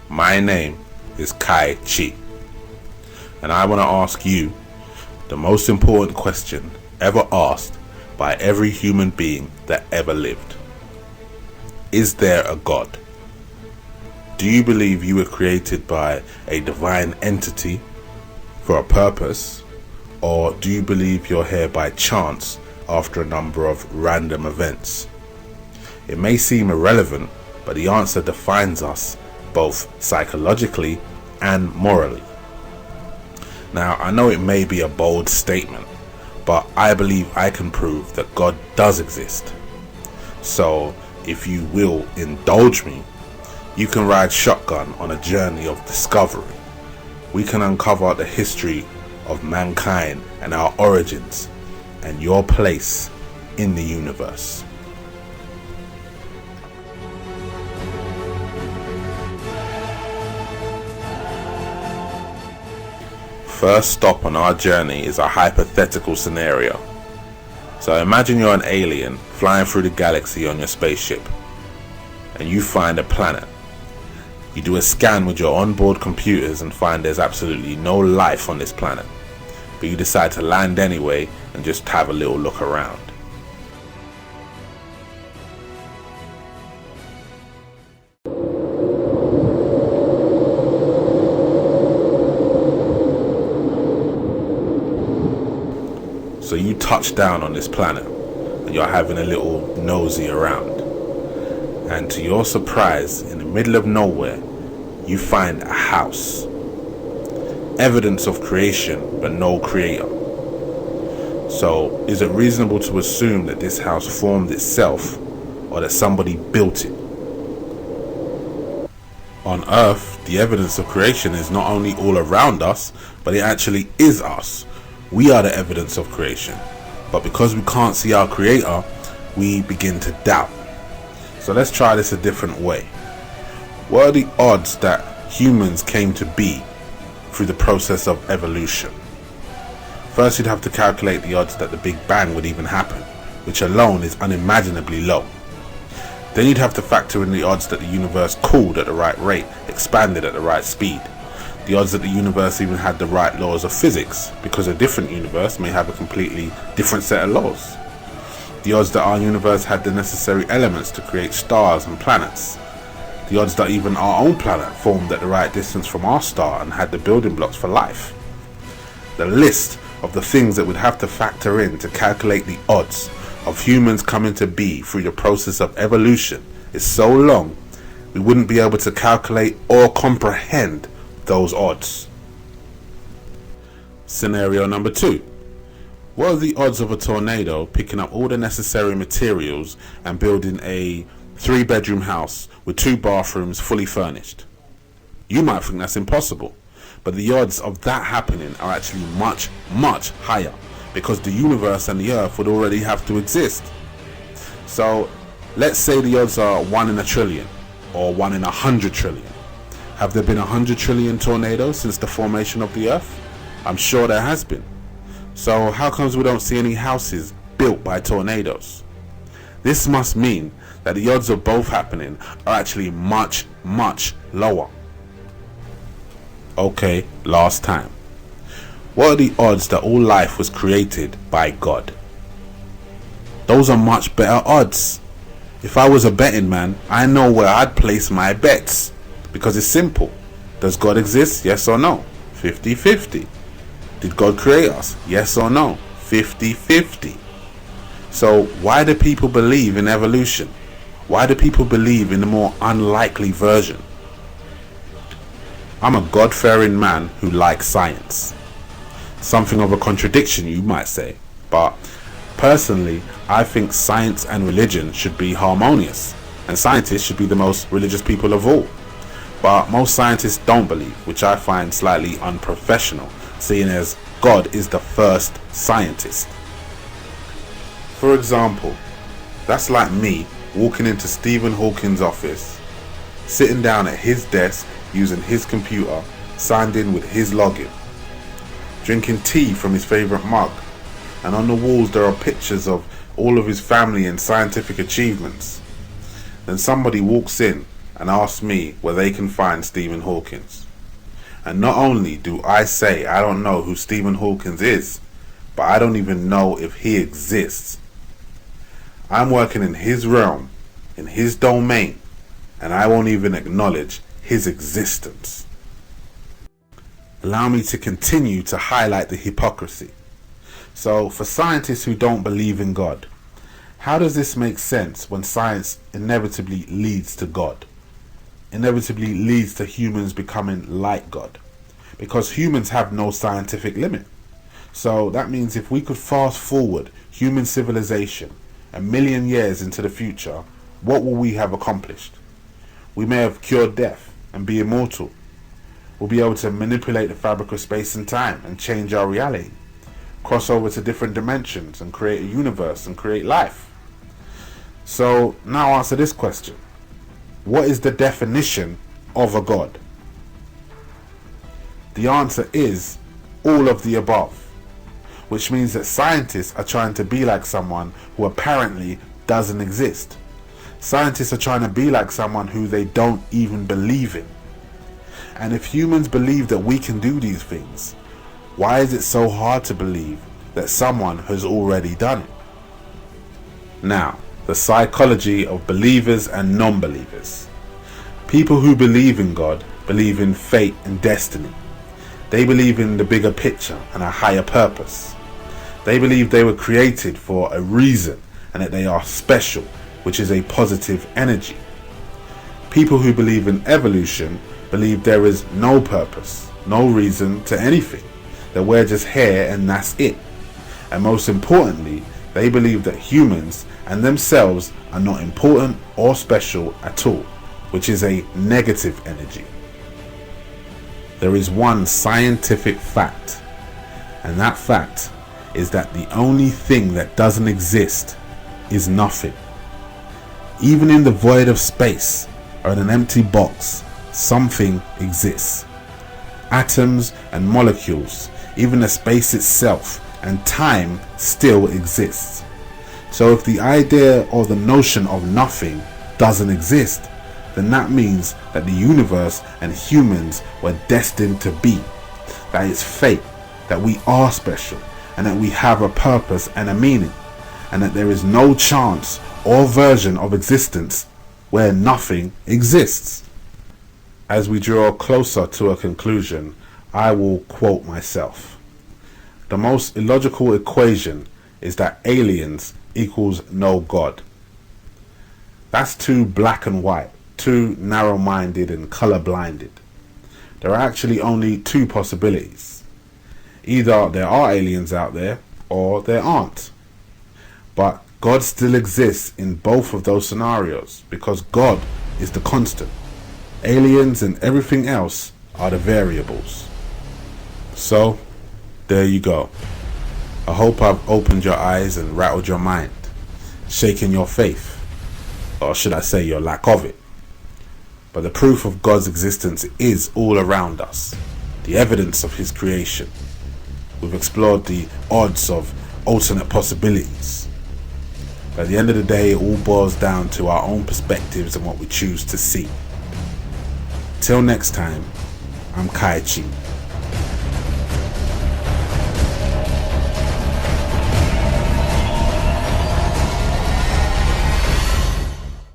My name is Kai Chi, and I want to ask you the most important question ever asked by every human being that ever lived. Is there a God? Do you believe you were created by a divine entity for a purpose, or do you believe you're here by chance after a number of random events? It may seem irrelevant, but the answer defines us both psychologically and morally. Now, I know it may be a bold statement, but I believe I can prove that God does exist. So, if you will indulge me, you can ride shotgun on a journey of discovery. We can uncover the history of mankind and our origins and your place in the universe. First stop on our journey is a hypothetical scenario. So imagine you're an alien flying through the galaxy on your spaceship, and you find a planet. You do a scan with your onboard computers and find there's absolutely no life on this planet, but you decide to land anyway and just have a little look around. So you touch down on this planet and you're having a little nosy around, and to your surprise, in the middle of nowhere you find a house. Evidence of creation but no creator. So is it reasonable to assume that this house formed itself, or that somebody built it? On Earth, the evidence of creation is not only all around us, but it actually is us. We are the evidence of creation, but because we can't see our creator, we begin to doubt. So let's try this a different way. What are the odds that humans came to be through the process of evolution? First, you'd have to calculate the odds that the Big Bang would even happen, which alone is unimaginably low. Then you'd have to factor in the odds that the universe cooled at the right rate, expanded at the right speed. The odds that the universe even had the right laws of physics, because a different universe may have a completely different set of laws. The odds that our universe had the necessary elements to create stars and planets. The odds that even our own planet formed at the right distance from our star and had the building blocks for life. The list of the things that we'd have to factor in to calculate the odds of humans coming to be through the process of evolution is so long, we wouldn't be able to calculate or comprehend those odds. Scenario number 2. What are the odds of a tornado picking up all the necessary materials and building a 3-bedroom house with 2 bathrooms fully furnished? You might think that's impossible, but the odds of that happening are actually much, much higher, because the universe and the earth would already have to exist. So let's say the odds are 1 in a trillion or 1 in 100 trillion. Have there been 100 trillion tornadoes since the formation of the earth? I'm sure there has been. So how comes we don't see any houses built by tornadoes? This must mean that the odds of both happening are actually much, much lower. Okay, last time. What are the odds that all life was created by God? Those are much better odds. If I was a betting man, I know where I'd place my bets. Because it's simple. Does God exist? Yes or no? 50-50. Did God create us? Yes or no? 50-50. So why do people believe in evolution? Why do people believe in the more unlikely version? I'm a God-fearing man who likes science. Something of a contradiction, you might say. But personally, I think science and religion should be harmonious, and scientists should be the most religious people of all. But most scientists don't believe, which I find slightly unprofessional, seeing as God is the first scientist. For example, that's like me walking into Stephen Hawking's office, sitting down at his desk using his computer, signed in with his login, drinking tea from his favourite mug, and on the walls there are pictures of all of his family and scientific achievements. Then somebody walks in and asks me where they can find Stephen Hawkins. And not only do I say I don't know who Stephen Hawkins is, but I don't even know if he exists. I'm working in his realm, in his domain, and I won't even acknowledge his existence. Allow me to continue to highlight the hypocrisy. So, for scientists who don't believe in God, how does this make sense when science inevitably leads to God? Inevitably leads to humans becoming like God? Because humans have no scientific limit. So that means if we could fast forward human civilization 1,000,000 years into the future, what will we have accomplished? We may have cured death and be immortal. We'll be able to manipulate the fabric of space and time and change our reality, cross over to different dimensions and create a universe and create life. So now answer this question. What is the definition of a God? The answer is all of the above, which means that scientists are trying to be like someone who apparently doesn't exist. Scientists are trying to be like someone who they don't even believe in. And if humans believe that we can do these things, why is it so hard to believe that someone has already done it? Now, the psychology of believers and non-believers. People who believe in God believe in fate and destiny. They believe in the bigger picture and a higher purpose. They believe they were created for a reason and that they are special, which is a positive energy. People who believe in evolution believe there is no purpose, no reason to anything, that we're just here and that's it. And most importantly, they believe that humans and themselves are not important or special at all, which is a negative energy. There is one scientific fact, and that fact is that the only thing that doesn't exist is nothing. Even in the void of space or in an empty box, something exists. Atoms and molecules, even the space itself and time still exists. So if the idea or the notion of nothing doesn't exist, then that means that the universe and humans were destined to be. That it's fate, that we are special, and that we have a purpose and a meaning, and that there is no chance or version of existence where nothing exists. As we draw closer to a conclusion, I will quote myself. The most illogical equation is that aliens equals no God. That's too black and white, too narrow-minded and color-blinded. There are actually only two possibilities. Either there are aliens out there, or there aren't. But God still exists in both of those scenarios, because God is the constant. Aliens and everything else are the variables. So, there you go. I hope I've opened your eyes and rattled your mind, shaken your faith, or should I say your lack of it. But the proof of God's existence is all around us, the evidence of His creation. We've explored the odds of alternate possibilities. But at the end of the day, it all boils down to our own perspectives and what we choose to see. Till next time, I'm Kai Chi.